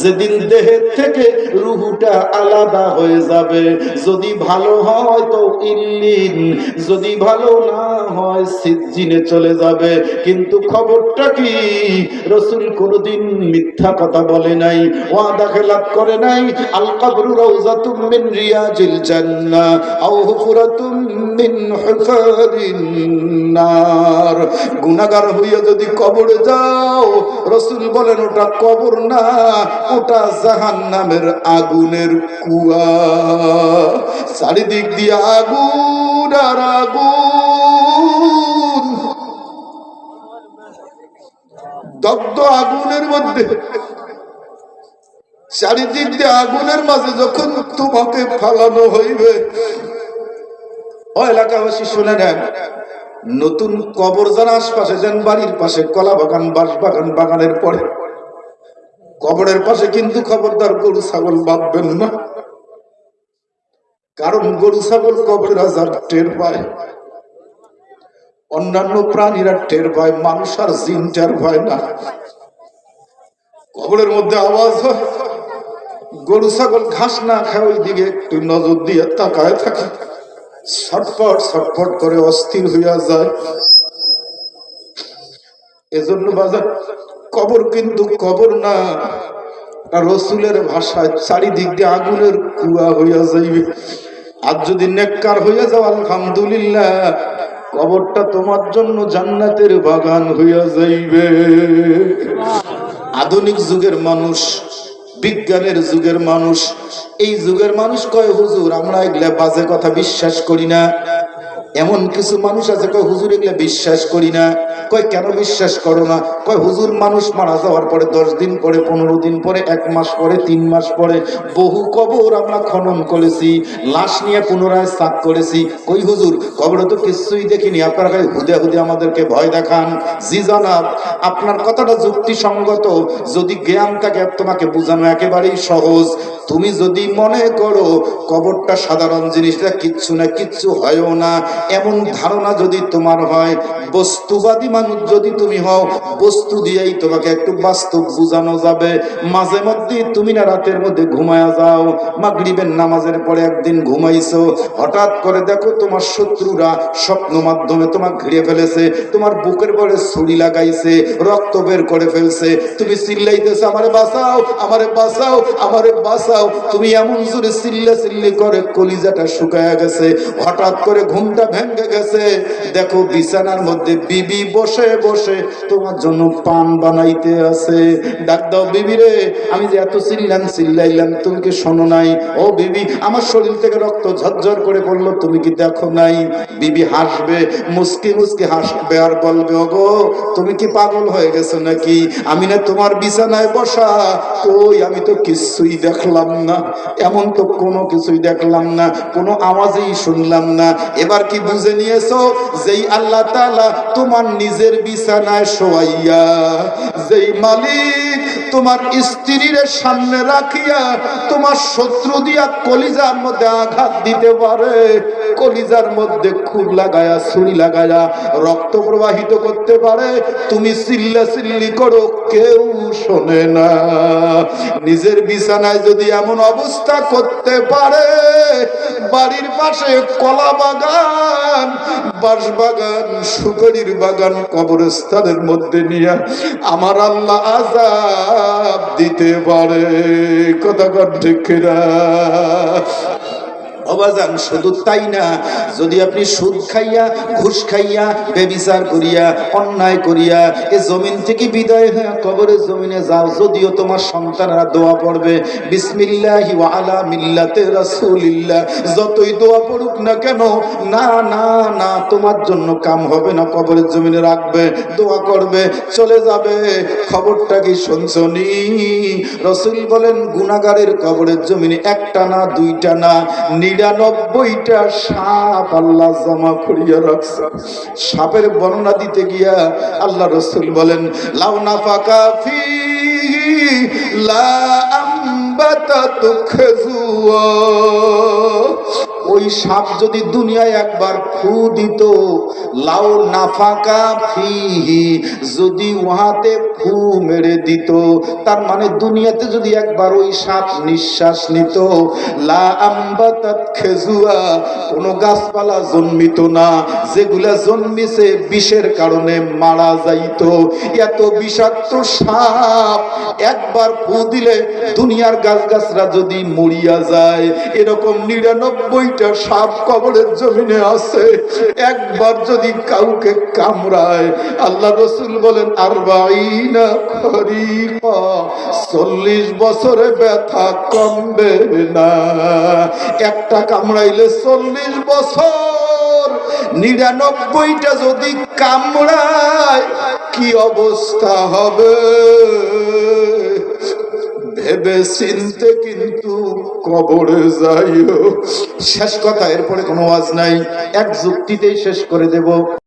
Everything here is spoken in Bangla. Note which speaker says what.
Speaker 1: যেদিন দেহের থেকে রুহুটা আলাদা হয়ে যাবে, যদি ভালো হয় তো ইল্লিন, যদি ভালো না হয় সিজ্জিনে চলে যাবে। কিন্তু খবরটা কি, রাসূল কোনদিন মিথ্যা কথা বলে নাই, ওয়াদা খেলাফ করে নাই। আল কবরু রাউযাতুম মিন রিয়াজিল জান্নাহ আও হুফরাতুম মিন হুফারিন নার। গুনাহগার হইয়া যদি কবরে যাও, রাসূল বলেন ওটা কবর না, ওটা জাহান্নামের আগুনের কুয়া। চারিদিক দিয়ে আগুন আর আগুন, দগ্ধ আগুনের মধ্যে, চারিদিক দিয়ে আগুনের মাঝে যখন তোমাকে ফালানো হইবে, ও এলাকাবাসী শুনে নেন, নতুন কবর যারা আশপাশে যান, বাড়ির পাশে কলা বাগান, বাঁশ বাগান, বাগানের পরে কবরের পাশে কিন্তু খবরদার গরু ছাগল বাঁধবেন না। কারণ গরু ছাগল কবরের আযাব টের পায়, অন্যান্য প্রাণীরা টের পায়, মানুষ আর জিন টের পায় না। কবরের মধ্যে আওয়াজ হয়, গরু ছাগল ঘাস না খায় ওই দিকে একটু নজর দিয়ে তাকায় থাকে, ছটফট ছটফট করে অস্থির হইয়া যায়। এজন্য বাজার কবর কিন্তু কবর না, রাসূলের ভাষায় চারিদিক দিয়ে আগুনের কুয়া হইয়া যাইবে। আর যদি নেককার হইয়া যাও, আলহামদুলিল্লাহ, কবরটা তোমার জন্য জান্নাতের বাগান হইয়া যাইবে। আধুনিক যুগের মানুষ, বিজ্ঞানের যুগের মানুষ, এই যুগের মানুষ কয় হুজুর আমরা এগুলা বাজে কথা বিশ্বাস করি না। এমন কিছু মানুষ আছে কয় হুজুর এগুলা বিশ্বাস করি না। কয় কেন বিশ্বাস করো না? কয় হুজুর মানুষ মারা যাওয়ার পরে 10 দিন পরে, 15 দিন পরে, 1 মাস পরে, 3 মাস পরে বহু কবর আমরা খনন করেছি, লাশ নিয়ে পুনরায় সাফ করেছি। কই হুজুর কবরে তো কিছুই দেখিনি, আপনারা খালি হুদে হুদে আমাদেরকে ভয় দেখান। জি জানাব, আপনার কথাটা যুক্তিসঙ্গত, যদি জ্ঞান থাকে তোমাকে বোঝানো একেবারেই সহজ। তুমি যদি মনে করো কবরটা সাধারণ জিনিসটা, কিচ্ছু না, কিচ্ছু হয়ও না, এমন ধারণা যদি তোমার হয়, বস্তুবাদী মানুষ যদি তুমি হও, বস্তু দিয়েই তোমাকে একটু বাস্তব বোঝানো যাবে। মাঝে মধ্যে তুমি না রাতের মধ্যে ঘুমায়া যাও, মাগরিবের নামাজের পরে একদিন ঘুমাইছো, হঠাৎ করে দেখো তোমার শত্রুরা স্বপ্ন মাধ্যমে তোমাকে ঘিরে ফেলেছে, তোমার বুকের পরে ছুরি লাগাইছে, রক্ত বের করে ফেলছে, তুমি চিল্লাইতেছো আমারে বাঁচাও, আমারে বাঁচাও, আমারে বাঁচাও। তুমি এমন জোরে চিল্লি করে কলিজাটা শুকায়া গেছে, হঠাৎ করে ঘুমটা ভেঙে গেছে, দেখো বিছানার মধ্যে বিবি বসে বসে তোমার জন্য পান বানাইতে আছে। ডাক দাও, বিবি রে, আমি যে এত চিল্লাইলাম তুমি কি শোনো নাই? ও বিবি, আমার শরীর থেকে রক্ত ঝরঝর করে পড়লো, তুমি কি দেখো নাই? বিবি হাসবে, মুস্কি মুস্কি হাসবে আর বলবে, ওগো তুমি কি পাগল হয়ে গেছো নাকি? আমি না তোমার বিছানায় বসা, কই আমি তো কিছুই দেখলাম না, এমন তো কোনো কিছুই দেখলাম না, কোনো আওয়াজই শুনলাম না। এবার কি বুঝে নিয়েছো? যেই আল্লাহ তাআলা তোমার নিজের বিছানায় শোয়াইয়া, যেই মালিক তোমার স্ত্রীর সামনে রাখিয়া তোমার শত্রু দিয়া কলিজার মধ্যে আঘাত দিতে পারে, কলিজার মধ্যে খুব লাগায়া, ছুরি লাগায়া রক্ত প্রবাহিত করতে পারে, তুমি চিল্লি করো, কেউ শোনে না। নিজের বিছানায় যদি এমন অবস্থা করতে পারে, বাড়ির পাশে কলা বাগান, বাঁশ বাগান, সুপারির বাগান, কবরস্থানের মধ্যে নিয়ে আমার আল্লাহ আযাব দিতে পারে। কথা কন ঠিক না? অবাজান, শুধু তাই না, যদি আপনি সুদ খাইয়া, ঘুষ খাইয়া, বেবিচার করিয়া, অন্যায় করিয়া এ জমিন থেকে বিদায় হয়ে কবরের জমিনে যাও, যদিও তোমার সন্তানরা দোয়া পড়বে বিসমিল্লাহি ওয়া আলা মিল্লাতে রাসূলিল্লাহ, যতই দোয়া পড়ুক না কেন, না না না, তোমার জন্য কাম হবে না। কবরের জমিনে রাখবে, দোয়া করবে, চলে যাবে। খবরটা কি শুনছনি? রাসূল বলেন গুনাহগারের কবরের জমিনে একটা না, দুইটা না, 99টা সাপ আল্লাহ জমা করিয়া রাখছে। সাপের বর্ণনা দিতে গিয়া আল্লাহ রাসূল বলেন, লাউ নাফাকা ফি লা আমবাতাতু খাজুয়া ওই সাপ যদি দুনিয়ায় একবার ফু দিত, লাউ নাফাকা ফিহি, যদি উহাতে ফু মেরে দিত, তার মানে দুনিয়াতে যদি একবার ওই সাপ নিঃশ্বাস নিত, লা আম্বাতাত খেজুয়া, কোনো গাছপালা জন্মিত না, যেগুলা জন্মিছে বিষের কারণে মারা যাইত। এত বিষাক্ত সাপ একবার ফু দিলে দুনিয়ার গাছগাছরা যদি মরিয়া যায়, এরকম 99টা সাপ কবরের জমিনে আছে, একবার যদি কাউকে কামড়ায়, আল্লাহ রাসূল বলেন 40 খরিফা, 40 বছরে ব্যথা কমবে না। একটা কামড়াইলে 40 বছর, 99টা যদি কামড়ায় কি অবস্থা হবে? ভেবে চিনতে কিন্তু কবরে যাইও। শেষ কথা, এরপরে কোনো ওয়াজ নাই, এক যুক্তিতেই শেষ করে দেব।